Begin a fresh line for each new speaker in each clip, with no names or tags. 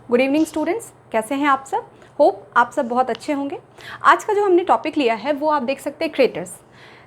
Good evening students, कैसे हैं आप सब। होप आप सब बहुत अच्छे होंगे। आज का जो हमने टॉपिक लिया है वो आप देख सकते हैं क्रेटर्स।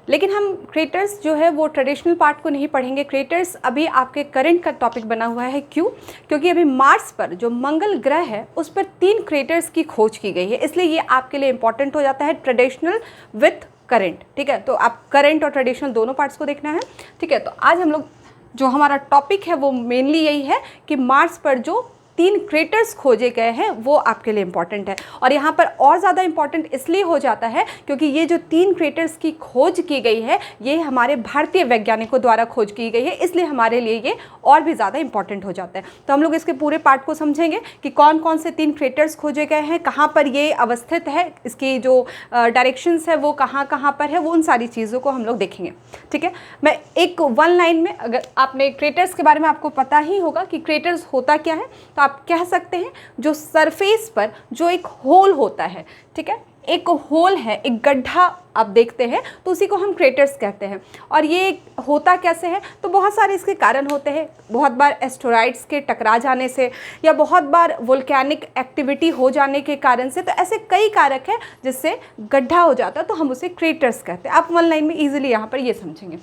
लेकिन हम क्रेटर्स जो है वो ट्रेडिशनल पार्ट को नहीं पढ़ेंगे। क्रेटर्स अभी आपके करंट का टॉपिक बना हुआ है। क्यों? क्योंकि अभी मार्स पर जो मंगल ग्रह है उस पर 3 क्रेटर्स की खोज की गई है, इसलिए ये आपके लिए इंपॉर्टेंट हो जाता है ट्रेडिशनल विथ करंट। ठीक है, तो आप करंट और ट्रेडिशनल दोनों पार्ट्स को देखना है। ठीक है, तो आज हम लोग जो हमारा टॉपिक है वो मेनली यही है कि मार्स पर जो 3 क्रेटर्स खोजे गए हैं वो आपके लिए इम्पॉर्टेंट है। और यहाँ पर और ज़्यादा इम्पॉर्टेंट इसलिए हो जाता है क्योंकि ये जो 3 क्रेटर्स की खोज की गई है ये हमारे भारतीय वैज्ञानिकों द्वारा खोज की गई है, इसलिए हमारे लिए ये और भी ज़्यादा इम्पॉर्टेंट हो जाता है। तो हम लोग इसके पूरे पार्ट को समझेंगे कि कौन कौन से 3 क्रेटर्स खोजे गए हैं, कहाँ पर ये अवस्थित है, इसकी जो डायरेक्शंस है वो कहाँ कहाँ पर है, वो उन सारी चीज़ों को हम लोग देखेंगे। ठीक है, मैं एक 1 लाइन में, अगर आपने क्रेटर्स के बारे में आपको पता ही होगा कि क्रेटर्स होता क्या है, तो आप कह सकते हैं जो सरफेस पर जो एक होल होता है। ठीक है, एक होल है, एक गड्ढा आप देखते हैं तो उसी को हम क्रेटर्स कहते हैं। और ये होता कैसे है, तो बहुत सारे इसके कारण होते हैं। बहुत बार एस्टेरॉइड्स के टकरा जाने से या बहुत बार वोल्केनिक एक्टिविटी हो जाने के कारण से, तो ऐसे कई कारक हैं जिससे गड्ढा हो जाता है, तो हम उसे क्रेटर्स कहते हैं। आप 1 लाइन में ईजिली यहाँ पर ये समझेंगे।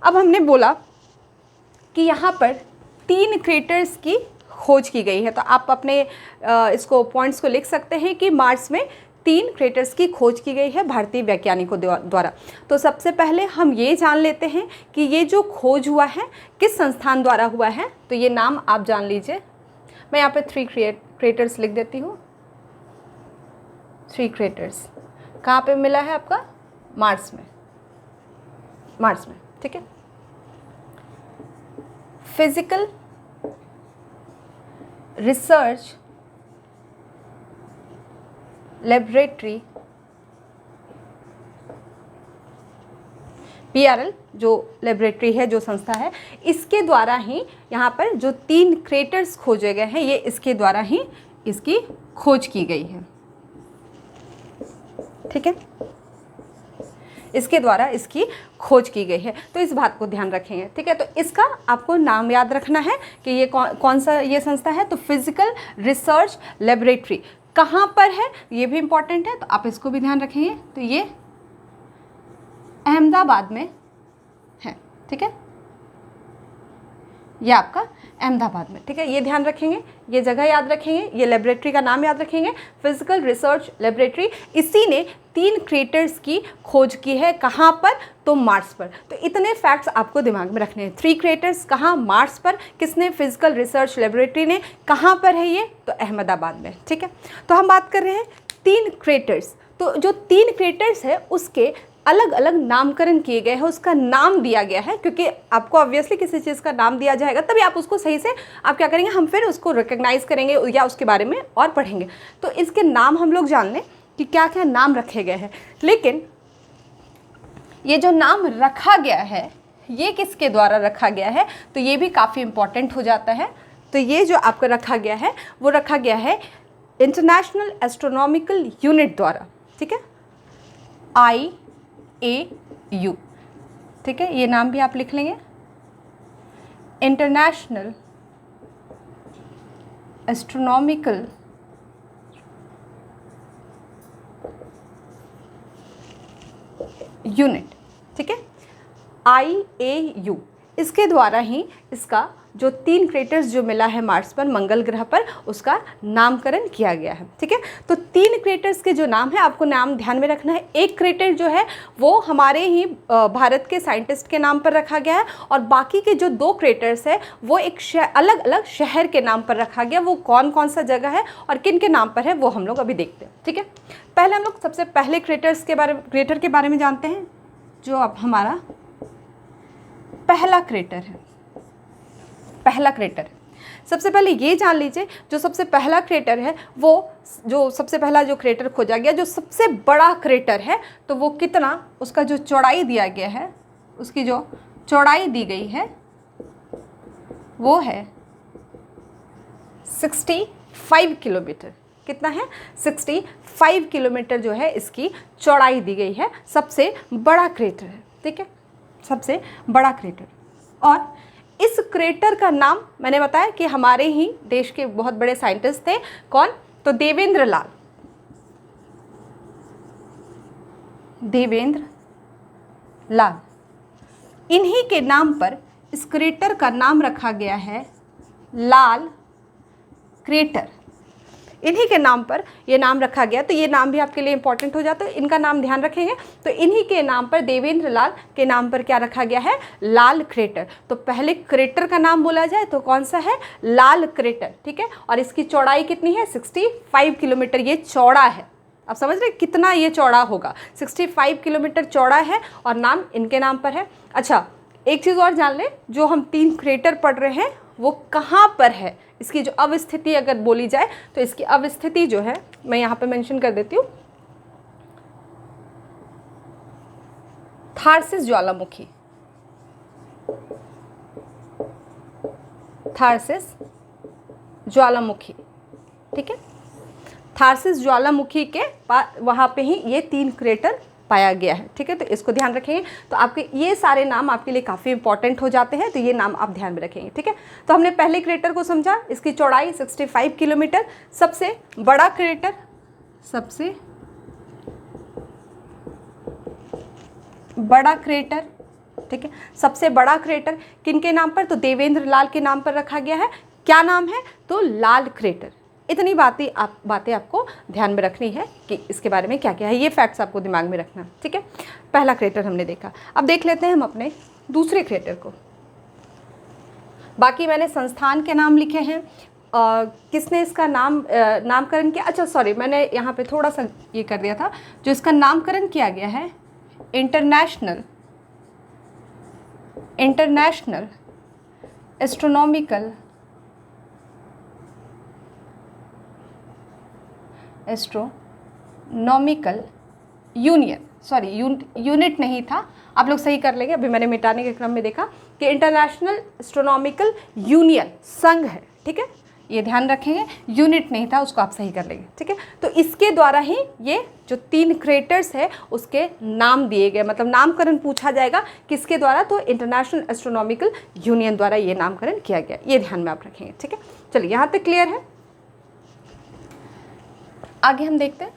अब हमने बोला कि यहाँ पर 3 क्रेटर्स की खोज की गई है, तो आप अपने इसको पॉइंट्स को लिख सकते हैं कि मार्स में 3 क्रेटर्स की खोज की गई है भारतीय वैज्ञानिकों द्वारा। तो सबसे पहले हम ये जान लेते हैं कि ये जो खोज हुआ है किस संस्थान द्वारा हुआ है, तो ये नाम आप जान लीजिए। मैं यहाँ पे 3 क्रेटर्स लिख देती हूँ। 3 क्रेटर्स कहाँ पे मिला है आपका? मार्स में। ठीक है, फिजिकल रिसर्च लेबोरेटरी PRL जो लेबोरेटरी है, जो संस्था है, इसके द्वारा ही यहाँ पर जो 3 क्रेटर्स खोजे गए हैं ये इसके द्वारा ही इसकी खोज की गई है। ठीक है, इसके द्वारा इसकी खोज की गई है, तो इस बात को ध्यान रखेंगे। ठीक है, तो इसका आपको नाम याद रखना है कि ये कौन सा ये संस्था है, तो फिजिकल रिसर्च लेबोरेटरी कहाँ पर है ये भी इम्पॉर्टेंट है, तो आप इसको भी ध्यान रखेंगे। तो ये अहमदाबाद में है। ठीक है, ये आपका अहमदाबाद में। ठीक है, ये ध्यान रखेंगे, ये जगह याद रखेंगे, ये लेबोरेटरी का नाम याद रखेंगे, फिजिकल रिसर्च लेबोरेटरी। इसी ने 3 क्रेटर्स की खोज की है। कहाँ पर? तो मार्स पर। तो इतने फैक्ट्स आपको दिमाग में रखने हैं। 3 क्रेटर्स कहाँ? मार्स पर। किसने? फिजिकल रिसर्च लेबोरेटरी ने। कहाँ पर है ये? तो अहमदाबाद में। ठीक है, तो हम बात कर रहे हैं 3 क्रेटर्स। तो जो 3 क्रेटर्स है उसके अलग अलग नामकरण किए गए हैं, उसका नाम दिया गया है, क्योंकि आपको ऑब्वियसली किसी चीज़ का नाम दिया जाएगा तभी आप उसको सही से आप क्या करेंगे, हम फिर उसको रिकग्नाइज करेंगे या उसके बारे में और पढ़ेंगे। तो इसके नाम हम लोग जान लें कि क्या क्या नाम रखे गए हैं। लेकिन ये जो नाम रखा गया है ये किसके द्वारा रखा गया है, तो ये भी काफ़ी इम्पॉर्टेंट हो जाता है। तो ये जो आपका रखा गया है वो रखा गया है इंटरनेशनल एस्ट्रोनॉमिकल यूनिट द्वारा। ठीक है, IAU। ठीक है, ये नाम भी आप लिख लेंगे, इंटरनेशनल एस्ट्रोनॉमिकल यूनिट। ठीक है, IAU, इसके द्वारा ही इसका जो 3 क्रेटर्स जो मिला है मार्स पर मंगल ग्रह पर उसका नामकरण किया गया है। ठीक है, तो 3 क्रेटर्स के जो नाम है आपको नाम ध्यान में रखना है। एक क्रेटर जो है वो हमारे ही भारत के साइंटिस्ट के नाम पर रखा गया है, और बाकी के जो 2 क्रेटर्स है वो एक अलग अलग शहर के नाम पर रखा गया। वो कौन कौन सा जगह है और किन के नाम पर है वो हम लोग अभी देखते हैं। ठीक है, पहले हम लोग सबसे पहले क्रेटर के बारे में जानते हैं, जो अब हमारा पहला क्रेटर है। पहला क्रेटर, सबसे पहले ये जान लीजिए जो सबसे पहला क्रेटर है वो जो सबसे पहला जो क्रेटर खोजा गया, जो सबसे बड़ा क्रेटर है, तो वो कितना, उसका जो चौड़ाई दिया गया है, उसकी जो चौड़ाई दी गई है वो है 65 किलोमीटर। कितना है? 65 किलोमीटर जो है इसकी चौड़ाई दी गई है। सबसे बड़ा क्रेटर है। ठीक है, सबसे बड़ा क्रेटर। और इस क्रेटर का नाम मैंने बताया कि हमारे ही देश के बहुत बड़े साइंटिस्ट थे, कौन? तो देवेंद्र लाल, इन्हीं के नाम पर इस क्रेटर का नाम रखा गया है लाल क्रेटर। इन्हीं के नाम पर ये नाम रखा गया, तो ये नाम भी आपके लिए इंपॉर्टेंट हो जाता है, इनका नाम ध्यान रखेंगे। तो इन्हीं के नाम पर, देवेंद्र लाल के नाम पर क्या रखा गया है? लाल क्रेटर। तो पहले क्रेटर का नाम बोला जाए तो कौन सा है? लाल क्रेटर, ठीक है। और इसकी चौड़ाई कितनी है? 65 किलोमीटर ये चौड़ा है। आप समझ रहे कितना ये चौड़ा होगा? 65 किलोमीटर चौड़ा है और नाम इनके नाम पर है। अच्छा, एक चीज़ और जान लें, जो हम 3 क्रेटर पढ़ रहे हैं वो कहाँ पर है, इसकी जो अवस्थिति अगर बोली जाए तो इसकी अवस्थिति जो है मैं यहाँ पे मेंशन कर देती हूँ, थार्सिस ज्वालामुखी, थार्सिस ज्वालामुखी, ठीक है। थार्सिस ज्वालामुखी के वहाँ पे ही ये 3 क्रेटर पाया गया है, ठीक है। तो इसको ध्यान रखेंगे। तो आपके ये सारे नाम आपके लिए काफ़ी इंपॉर्टेंट हो जाते हैं, तो ये नाम आप ध्यान में रखेंगे, ठीक है। तो हमने पहले क्रेटर को समझा, इसकी चौड़ाई 65 किलोमीटर। सबसे बड़ा क्रेटर, सबसे बड़ा क्रेटर, ठीक है। सबसे बड़ा क्रेटर किनके नाम पर? तो देवेंद्र लाल के नाम पर रखा गया है। क्या नाम है? तो लाल क्रेटर। इतनी बातें आपको ध्यान में रखनी है कि इसके बारे में क्या क्या है, ये फैक्ट्स आपको दिमाग में रखना, ठीक है। पहला क्रेटर हमने देखा। अब देख लेते हैं हम अपने दूसरे क्रेटर को। बाकी मैंने संस्थान के नाम लिखे हैं, किसने इसका नामकरण किया? अच्छा सॉरी, मैंने यहाँ पे थोड़ा सा ये कर दिया था, जो इसका नामकरण किया गया है international astronomical union, sorry unit नहीं था, आप लोग सही कर लेंगे। अभी मैंने मिटाने के क्रम में देखा कि इंटरनेशनल एस्ट्रोनॉमिकल यूनियन संघ है, ठीक है। ये ध्यान रखेंगे, यूनिट नहीं था, उसको आप सही कर लेंगे, ठीक है। तो इसके द्वारा ही ये जो 3 क्रेटर्स है उसके नाम दिए गए, मतलब नामकरण पूछा जाएगा किसके द्वारा? तो इंटरनेशनल एस्ट्रोनॉमिकल यूनियन द्वारा ये नामकरण किया गया, ये ध्यान में आप रखेंगे, ठीक है। चलिए, यहाँ तक क्लियर है। आगे हम देखते हैं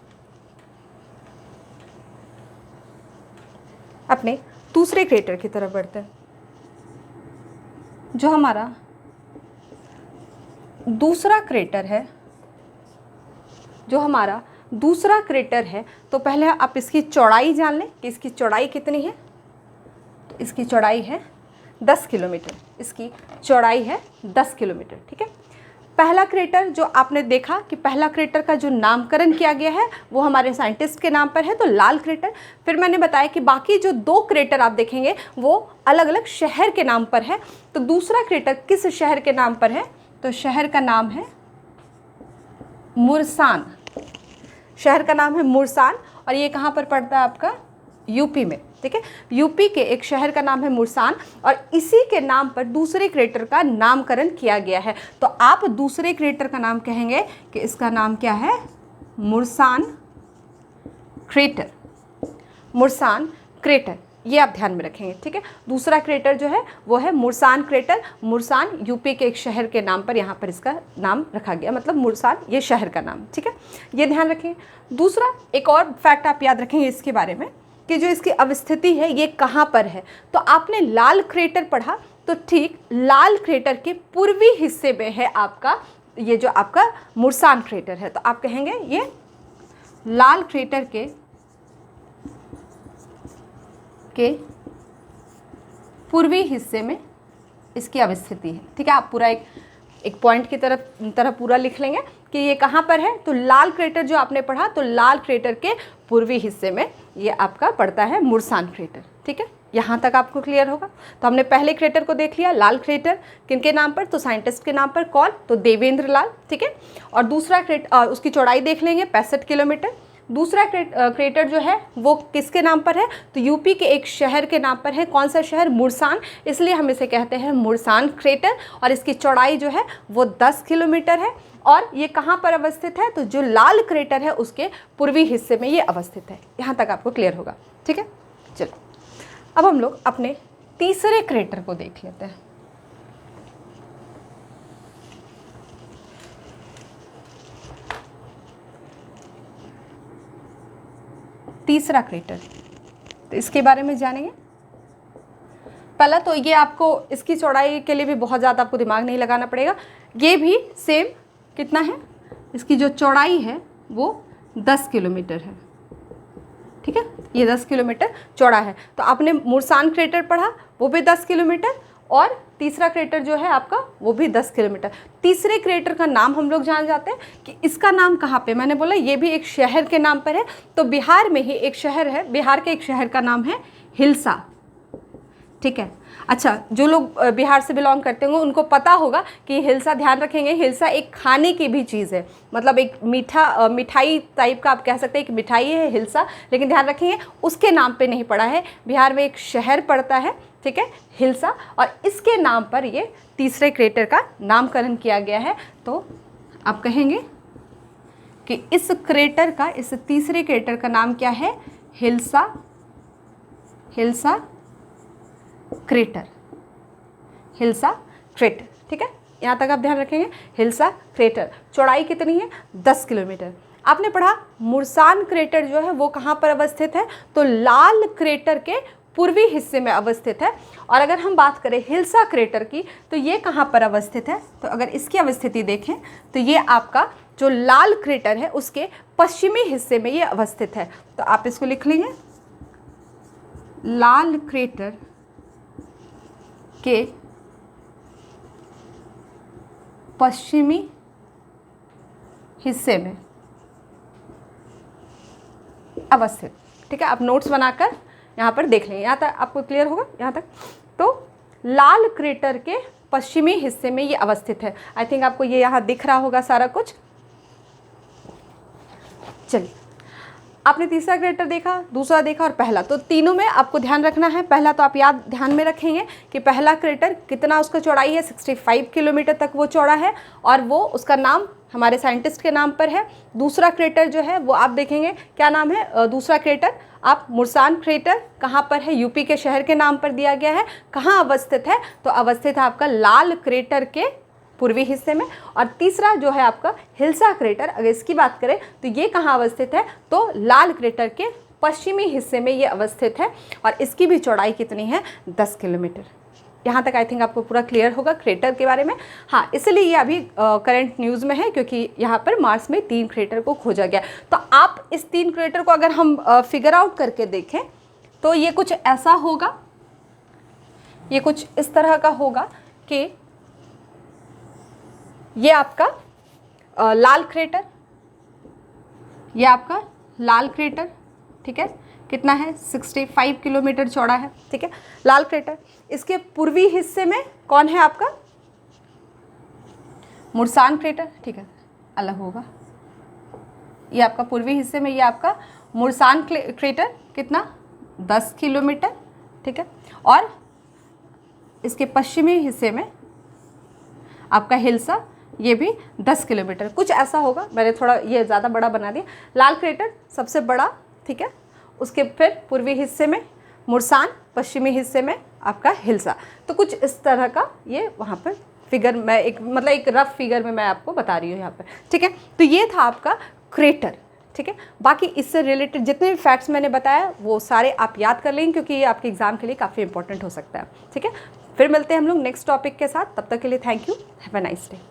अपने दूसरे क्रेटर की तरफ बढ़ते हैं। जो हमारा दूसरा क्रेटर है, तो पहले आप इसकी चौड़ाई जान लें कि इसकी चौड़ाई कितनी है। तो इसकी चौड़ाई है 10 किलोमीटर, इसकी चौड़ाई है 10 किलोमीटर, ठीक है। पहला क्रेटर जो आपने देखा कि पहला क्रेटर का जो नामकरण किया गया है वो हमारे साइंटिस्ट के नाम पर है, तो लाल क्रेटर। फिर मैंने बताया कि बाकी जो 2 क्रेटर आप देखेंगे वो अलग अलग शहर के नाम पर है। तो दूसरा क्रेटर किस शहर के नाम पर है? तो शहर का नाम है मुरसान, शहर का नाम है मुरसान, और ये कहाँ पर पड़ता है? आपका यूपी में, ठीक है। यूपी के एक शहर का नाम है मुरसान, और इसी के नाम पर दूसरे क्रेटर का नामकरण किया गया है। तो आप दूसरे क्रेटर का नाम कहेंगे कि इसका नाम क्या है? मुरसान क्रेटर, मुरसान क्रेटर, ये आप ध्यान में रखेंगे, ठीक है। दूसरा क्रेटर जो है वो है मुरसान क्रेटर। मुरसान यूपी के एक शहर के नाम पर यहाँ पर इसका नाम रखा गया, मतलब मुरसान ये शहर का नाम, ठीक है। ये ध्यान रखेंगे। दूसरा एक और फैक्ट आप याद रखेंगे इसके बारे में कि जो इसकी अवस्थिति है ये कहाँ पर है। तो आपने लाल क्रेटर पढ़ा, तो ठीक लाल क्रेटर के पूर्वी हिस्से में है आपका ये जो आपका मुरसान क्रेटर है। तो आप कहेंगे ये लाल क्रेटर के पूर्वी हिस्से में इसकी अवस्थिति है, ठीक है। आप पूरा एक पॉइंट की तरह पूरा लिख लेंगे कि ये कहाँ पर है। तो लाल क्रेटर जो आपने पढ़ा, तो लाल क्रेटर के पूर्वी हिस्से में ये आपका पड़ता है मुरसान क्रेटर, ठीक है। यहाँ तक आपको क्लियर होगा। तो हमने पहले क्रेटर को देख लिया, लाल क्रेटर किनके नाम पर? तो साइंटिस्ट के नाम पर, कौन? तो देवेंद्र लाल, ठीक है। और दूसरा क्रेटर, उसकी चौड़ाई देख लेंगे 65 किलोमीटर। दूसरा क्रेटर जो है वो किसके नाम पर है? तो यूपी के एक शहर के नाम पर है। कौन सा शहर? मुरसान, इसलिए हम इसे कहते हैं मुरसान क्रेटर, और इसकी चौड़ाई जो है वो 10 किलोमीटर है। और ये कहाँ पर अवस्थित है? तो जो लाल क्रेटर है उसके पूर्वी हिस्से में ये अवस्थित है। यहाँ तक आपको क्लियर होगा, ठीक है। चलो, अब हम लोग अपने तीसरे क्रेटर को देख लेते हैं। तीसरा क्रेटर, तो इसके बारे में जानेंगे। पहला तो ये आपको इसकी चौड़ाई के लिए भी बहुत ज़्यादा आपको दिमाग नहीं लगाना पड़ेगा। ये भी सेम कितना है, इसकी जो चौड़ाई है वो 10 किलोमीटर है, ठीक है, ये 10 किलोमीटर चौड़ा है। तो आपने मुर्सान क्रेटर पढ़ा, वो भी 10 किलोमीटर, और तीसरा क्रेटर जो है आपका वो भी 10 किलोमीटर। तीसरे क्रेटर का नाम हम लोग जान जाते हैं कि इसका नाम कहाँ पे, मैंने बोला ये भी एक शहर के नाम पर है। तो बिहार में ही एक शहर है, बिहार के एक शहर का नाम है हिल्सा, ठीक है। अच्छा, जो लोग बिहार से बिलोंग करते होंगे उनको पता होगा कि हिल्सा, ध्यान रखेंगे, हिल्सा एक खाने की भी चीज़ है, मतलब एक मिठाई टाइप का आप कह सकते हैं कि मिठाई है हिल्सा, लेकिन ध्यान रखेंगे उसके नाम पे नहीं पड़ा है। बिहार में एक शहर पड़ता है, ठीक है, हिल्सा, और इसके नाम पर ये तीसरे क्रेटर का नामकरण किया गया है। तो आप कहेंगे कि इस क्रेटर का, इस तीसरे क्रेटर का नाम क्या है, हिल्सा क्रेटर, हिल्सा क्रेटर, ठीक है। यहाँ तक आप ध्यान रखेंगे, हिल्सा क्रेटर, चौड़ाई कितनी है, 10 किलोमीटर। आपने पढ़ा मुर्सान क्रेटर जो है वो कहाँ पर अवस्थित है, तो लाल क्रेटर के पूर्वी हिस्से में अवस्थित है। और अगर हम बात करें हिल्सा क्रेटर की, तो ये कहाँ पर अवस्थित है, तो अगर इसकी अवस्थिति देखें तो ये आपका जो लाल क्रेटर है उसके पश्चिमी हिस्से में ये अवस्थित है। तो आप इसको लिख लेंगे, लाल क्रेटर के पश्चिमी हिस्से में अवस्थित, ठीक है। आप नोट्स बनाकर यहाँ पर देख लेंगे, यहाँ तक आपको क्लियर होगा यहाँ तक। तो लाल क्रेटर के पश्चिमी हिस्से में ये अवस्थित है। आई थिंक आपको ये यहाँ दिख रहा होगा सारा कुछ। चलिए, आपने तीसरा क्रेटर देखा, दूसरा देखा और पहला, तो तीनों में आपको ध्यान रखना है। पहला तो आप याद ध्यान में रखेंगे कि पहला क्रेटर कितना उसका चौड़ाई है, 65 किलोमीटर तक वो चौड़ा है, और वो उसका नाम हमारे साइंटिस्ट के नाम पर है। दूसरा क्रेटर जो है वो आप देखेंगे क्या नाम है, दूसरा क्रेटर आप मुर्सान क्रेटर कहाँ पर है, यूपी के शहर के नाम पर दिया गया है। कहाँ अवस्थित है, तो अवस्थित है आपका लाल क्रेटर के पूर्वी हिस्से में। और तीसरा जो है आपका हिल्सा क्रेटर, अगर इसकी बात करें तो ये कहाँ अवस्थित है, तो लाल क्रेटर के पश्चिमी हिस्से में ये अवस्थित है, और इसकी भी चौड़ाई कितनी है, 10 किलोमीटर। यहाँ तक आई थिंक आपको पूरा क्लियर होगा क्रेटर के बारे में। हाँ, इसलिए ये अभी करंट न्यूज़ में है क्योंकि यहाँ पर मार्स में 3 क्रेटर को खोजा गया। तो आप इस 3 क्रेटर को अगर हम फिगर आउट करके देखें तो ये कुछ ऐसा होगा, ये कुछ इस तरह का होगा कि ये आपका लाल क्रेटर, ये आपका लाल क्रेटर, ठीक है, कितना है, 65 किलोमीटर चौड़ा है, ठीक है, लाल क्रेटर। इसके पूर्वी हिस्से में कौन है आपका, मुर्सान क्रेटर, ठीक है, अलग होगा, ये आपका पूर्वी हिस्से में, ये आपका मुर्सान क्रेटर कितना, 10 किलोमीटर, ठीक है, और इसके पश्चिमी हिस्से में आपका हिल्सा, ये भी 10 किलोमीटर, कुछ ऐसा होगा। मैंने थोड़ा ये ज़्यादा बड़ा बना दिया। लाल क्रेटर सबसे बड़ा, ठीक है, उसके फिर पूर्वी हिस्से में मुर्सान, पश्चिमी हिस्से में आपका हिल्सा। तो कुछ इस तरह का ये वहाँ पर फिगर, मैं एक मतलब एक रफ फिगर में मैं आपको बता रही हूँ यहाँ पर, ठीक है। तो ये था आपका क्रेटर, ठीक है। बाकी इससे रिलेटेड जितने भी फैक्ट्स मैंने बताया वो सारे आप याद कर लेंगे क्योंकि ये आपके एग्जाम के लिए काफ़ी इंपॉर्टेंट हो सकता है, ठीक है। फिर मिलते हैं हम लोग नेक्स्ट टॉपिक के साथ, तब तक के लिए thank you, have a nice day.